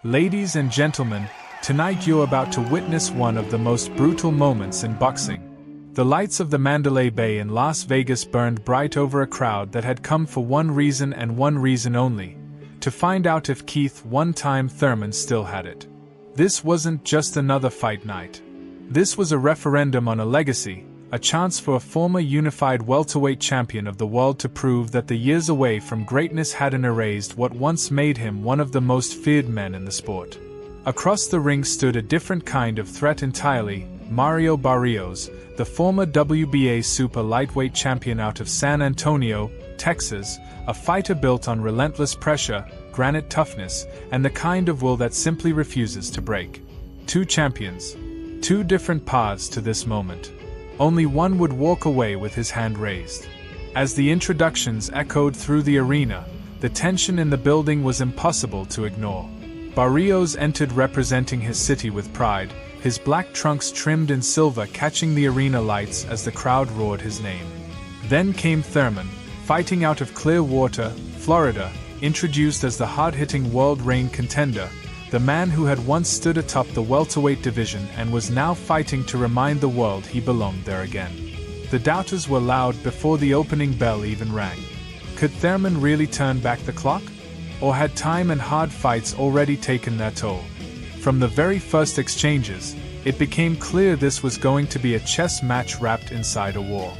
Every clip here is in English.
Ladies and gentlemen, tonight you're about to witness one of the most brutal moments in boxing. The lights of the Mandalay Bay in Las Vegas burned bright over a crowd that had come for one reason and one reason only: to find out if Keith "one-time" Thurman still had it. This wasn't just another fight night. This was a referendum on a legacy, a chance for a former unified welterweight champion of the world to prove that the years away from greatness hadn't erased what once made him one of the most feared men in the sport. Across the ring stood a different kind of threat entirely: Mario Barrios, the former WBA super lightweight champion out of San Antonio, Texas, a fighter built on relentless pressure, granite toughness, and the kind of will that simply refuses to break. Two champions. Two different paths to this moment. Only one would walk away with his hand raised. As the introductions echoed through the arena, the tension in the building was impossible to ignore. Barrios entered representing his city with pride, his black trunks trimmed in silver catching the arena lights as the crowd roared his name. Then came Thurman, fighting out of Clearwater, Florida, introduced as the hard-hitting world reign contender, the man who had once stood atop the welterweight division and was now fighting to remind the world he belonged there again. The doubters were loud before the opening bell even rang. Could Thurman really turn back the clock? Or had time and hard fights already taken their toll? From the very first exchanges, it became clear this was going to be a chess match wrapped inside a war.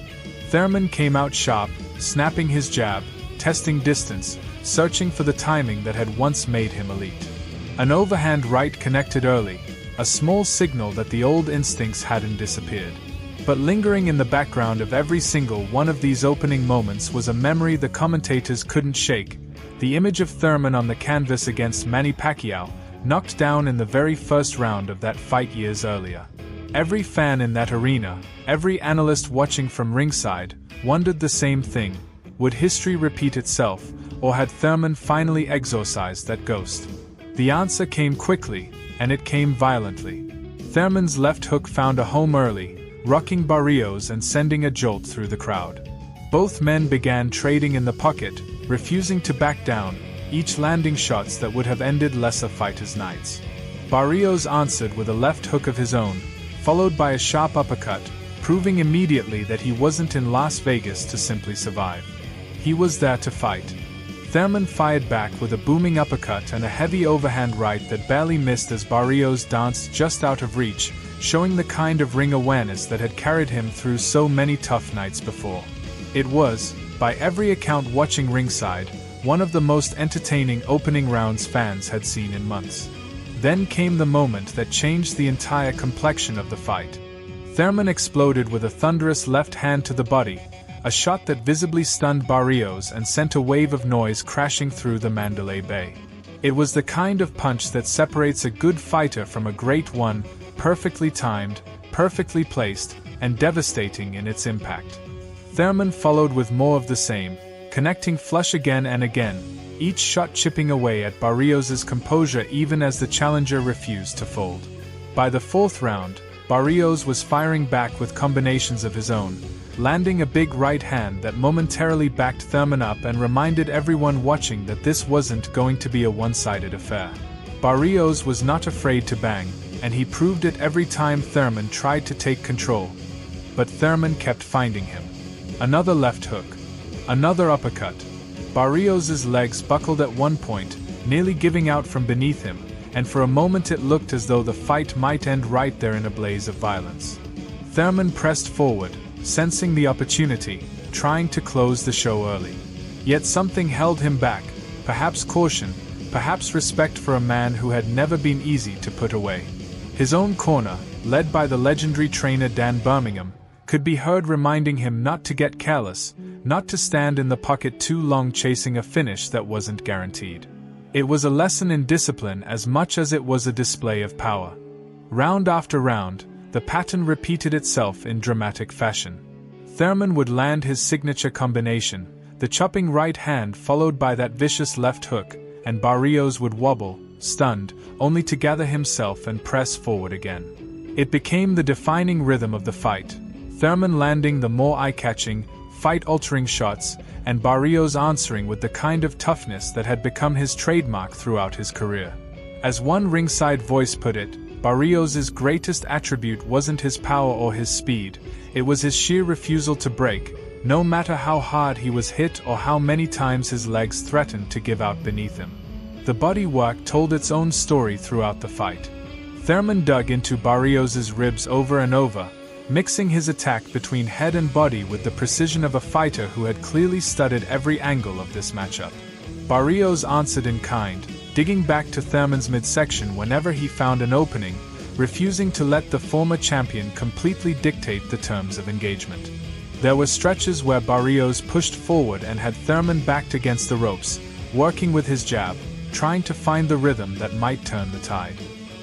Thurman came out sharp, snapping his jab, testing distance, searching for the timing that had once made him elite. An overhand right connected early, a small signal that the old instincts hadn't disappeared. But lingering in the background of every single one of these opening moments was a memory the commentators couldn't shake: the image of Thurman on the canvas against Manny Pacquiao, knocked down in the very first round of that fight years earlier. Every fan in that arena, every analyst watching from ringside, wondered the same thing: would history repeat itself, or had Thurman finally exorcised that ghost? The answer came quickly, and it came violently. Thurman's left hook found a home early, rocking Barrios and sending a jolt through the crowd. Both men began trading in the pocket, refusing to back down, each landing shots that would have ended lesser fighters' nights. Barrios answered with a left hook of his own, followed by a sharp uppercut, proving immediately that he wasn't in Las Vegas to simply survive. He was there to fight. Thurman fired back with a booming uppercut and a heavy overhand right that barely missed as Barrios danced just out of reach, showing the kind of ring awareness that had carried him through so many tough nights before. It was, by every account watching ringside, one of the most entertaining opening rounds fans had seen in months. Then came the moment that changed the entire complexion of the fight. Thurman exploded with a thunderous left hand to the body, a shot that visibly stunned Barrios and sent a wave of noise crashing through the Mandalay Bay. It was the kind of punch that separates a good fighter from a great one: perfectly timed, perfectly placed, and devastating in its impact. Thurman followed with more of the same, connecting flush again and again, each shot chipping away at Barrios' composure even as the challenger refused to fold. By the fourth round, Barrios was firing back with combinations of his own, landing a big right hand that momentarily backed Thurman up and reminded everyone watching that this wasn't going to be a one-sided affair. Barrios was not afraid to bang, and he proved it every time Thurman tried to take control. But Thurman kept finding him. Another left hook. Another uppercut. Barrios' legs buckled at one point, nearly giving out from beneath him, and for a moment it looked as though the fight might end right there in a blaze of violence. Thurman pressed forward, sensing the opportunity, trying to close the show early. Yet something held him back, perhaps caution, perhaps respect for a man who had never been easy to put away. His own corner, led by the legendary trainer Dan Birmingham, could be heard reminding him not to get careless, not to stand in the pocket too long chasing a finish that wasn't guaranteed. It was a lesson in discipline as much as it was a display of power. Round after round, the pattern repeated itself in dramatic fashion. Thurman would land his signature combination, the chopping right hand followed by that vicious left hook, and Barrios would wobble, stunned, only to gather himself and press forward again. It became the defining rhythm of the fight, Thurman landing the more eye-catching, fight-altering shots, and Barrios answering with the kind of toughness that had become his trademark throughout his career. As one ringside voice put it, Barrios' greatest attribute wasn't his power or his speed, it was his sheer refusal to break, no matter how hard he was hit or how many times his legs threatened to give out beneath him. The body work told its own story throughout the fight. Thurman dug into Barrios' ribs over and over, mixing his attack between head and body with the precision of a fighter who had clearly studied every angle of this matchup. Barrios answered in kind, digging back to Thurman's midsection whenever he found an opening, refusing to let the former champion completely dictate the terms of engagement. There were stretches where Barrios pushed forward and had Thurman backed against the ropes, working with his jab, trying to find the rhythm that might turn the tide.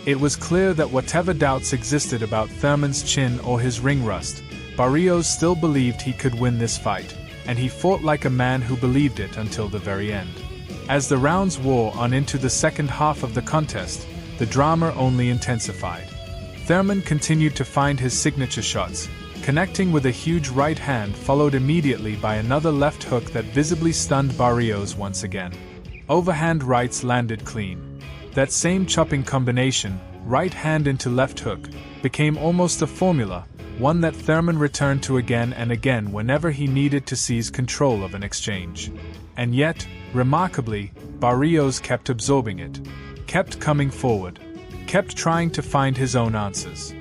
It was clear that whatever doubts existed about Thurman's chin or his ring rust, Barrios still believed he could win this fight, and he fought like a man who believed it until the very end. As the rounds wore on into the second half of the contest, the drama only intensified. Thurman continued to find his signature shots, connecting with a huge right hand followed immediately by another left hook that visibly stunned Barrios once again. Overhand rights landed clean. That same chopping combination, right hand into left hook, became almost a formula, one that Thurman returned to again and again whenever he needed to seize control of an exchange. And yet, remarkably, Barrios kept absorbing it, kept coming forward, kept trying to find his own answers.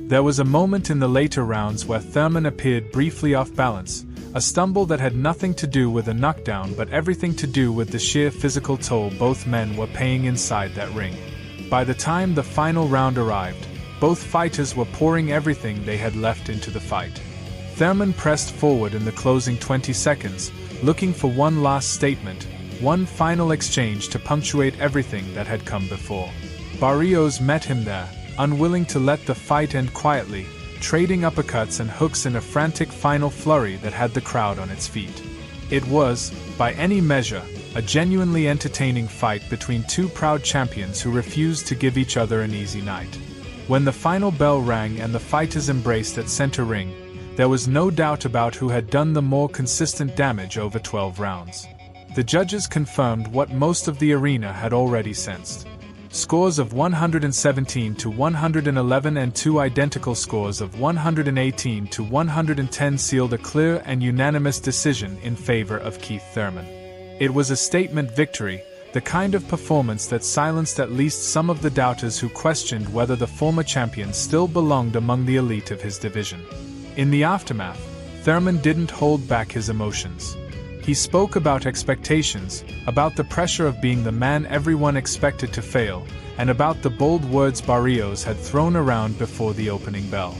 There was a moment in the later rounds where Thurman appeared briefly off balance, a stumble that had nothing to do with a knockdown but everything to do with the sheer physical toll both men were paying inside that ring. By the time the final round arrived, both fighters were pouring everything they had left into the fight. Thurman pressed forward in the closing 20 seconds, looking for one last statement, one final exchange to punctuate everything that had come before. Barrios met him there, unwilling to let the fight end quietly, trading uppercuts and hooks in a frantic final flurry that had the crowd on its feet. It was, by any measure, a genuinely entertaining fight between two proud champions who refused to give each other an easy night. When the final bell rang and the fighters embraced at center ring, there was no doubt about who had done the more consistent damage over 12 rounds. The judges confirmed what most of the arena had already sensed. Scores of 117 to 111 and two identical scores of 118 to 110 sealed a clear and unanimous decision in favor of Keith Thurman. It was a statement victory, the kind of performance that silenced at least some of the doubters who questioned whether the former champion still belonged among the elite of his division. In the aftermath, Thurman didn't hold back his emotions. He spoke about expectations, about the pressure of being the man everyone expected to fail, and about the bold words Barrios had thrown around before the opening bell.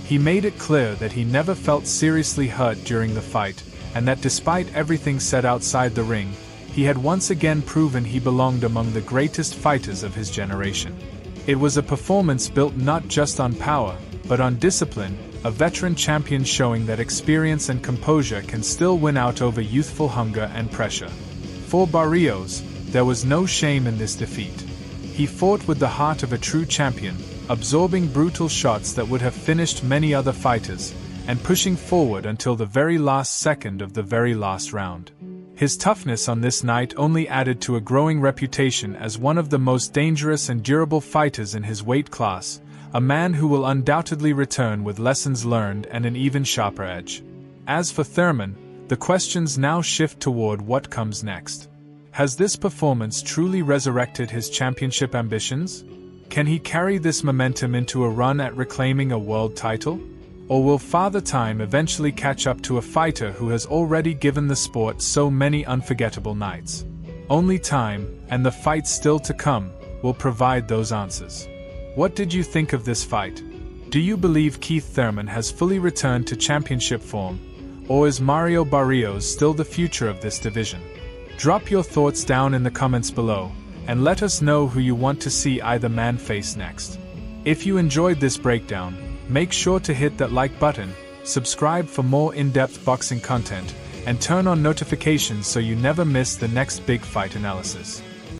He made it clear that he never felt seriously hurt during the fight, and that despite everything said outside the ring, he had once again proven he belonged among the greatest fighters of his generation. It was a performance built not just on power, but on discipline, a veteran champion showing that experience and composure can still win out over youthful hunger and pressure. For Barrios, there was no shame in this defeat. He fought with the heart of a true champion, absorbing brutal shots that would have finished many other fighters, and pushing forward until the very last second of the very last round. His toughness on this night only added to a growing reputation as one of the most dangerous and durable fighters in his weight class, a man who will undoubtedly return with lessons learned and an even sharper edge. As for Thurman, the questions now shift toward what comes next. Has this performance truly resurrected his championship ambitions? Can he carry this momentum into a run at reclaiming a world title? Or will Father Time eventually catch up to a fighter who has already given the sport so many unforgettable nights? Only time, and the fight still to come, will provide those answers. What did you think of this fight? Do you believe Keith Thurman has fully returned to championship form, or is Mario Barrios still the future of this division? Drop your thoughts down in the comments below, and let us know who you want to see either man face next. If you enjoyed this breakdown, make sure to hit that like button, subscribe for more in-depth boxing content, and turn on notifications so you never miss the next big fight analysis.